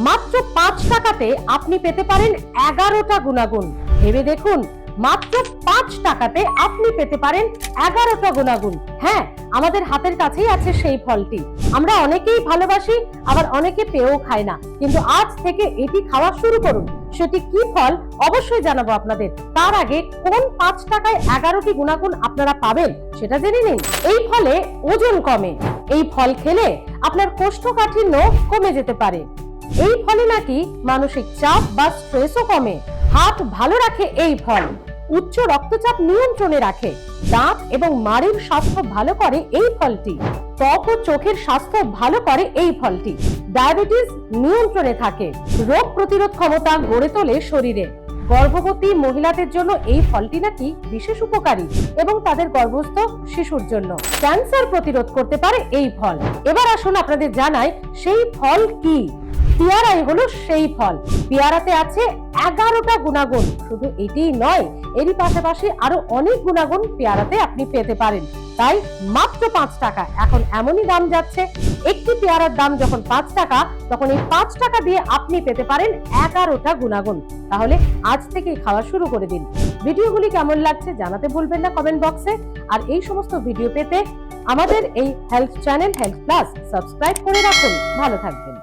মাত্র 5 টাকাতে আপনি পেতে পারেন 11টা গুণাগুণ। ভেবে দেখুন, মাত্র 5 টাকাতে আপনি পেতে পারেন 11টা গুণাগুণ। হ্যাঁ, আমাদের হাতের কাছেই আছে সেই ফলটি। আমরা অনেকেই ভালোবাসি, আবার অনেকে পেয়েও খায় না, কিন্তু আজ থেকে এটি খাওয়া শুরু করুন। সেটি কি ফল অবশ্যই জানাবো আপনাদের। তার আগে কোন 5 টাকায় 11টি গুণাগুণ আপনারা পাবেন সেটা জেনে নিন। এই ফলে ওজন কমে। এই ফল খেলে আপনার কোষ্ঠকাঠিন্য কমে যেতে পারে। এই ফলে নাকি মানসিক চাপ বা স্ট্রেসও কমে। হার্ট ভালো রাখে এই ফল। উচ্চ রক্তচাপ নিয়ন্ত্রণে রাখে। দাঁত এবং মাড়ির স্বাস্থ্য ভালো করে এই ফলটি। ত্বক ও চোখের স্বাস্থ্য ভালো করে এই ফলটি। ডায়াবেটিস নিয়ন্ত্রণে থাকে। রোগ প্রতিরোধ ক্ষমতা গড়ে তোলে শরীরে। গর্ভবতী মহিলাদের জন্য এই ফলটি নাকি বিশেষ উপকারী এবং তাদের গর্ভস্থ শিশুর জন্য। ক্যান্সার প্রতিরোধ করতে পারে এই ফল। এবার আসুন আপনাদের জানাই সেই ফল কি। পেয়ারাই হলো সেই ফল। পেয়ারাতে আছে 11টা গুণাগুণ। শুধু এটিই নয়, এরই পাশাপাশি আরো অনেক গুণাগুণ পেয়ারাতে আপনি পেতে পারেন। তাই মাত্র 5 টাকা। এখন এমনই দাম যাচ্ছে, একটি পেয়ারার দাম যখন 5 টাকা, তখন এই 5 টাকা দিয়ে আপনি পেতে পারেন 11টা গুণাগুণ। তাহলে আজ থেকেই খাওয়া শুরু করে দিন। ভিডিওগুলি কেমন লাগছে জানাতে ভুলবেন না কমেন্ট বক্সে। আর এই সমস্ত ভিডিও পেতে আমাদের এই health channel health plus subscribe করে রাখুন। ভালো থাকবেন।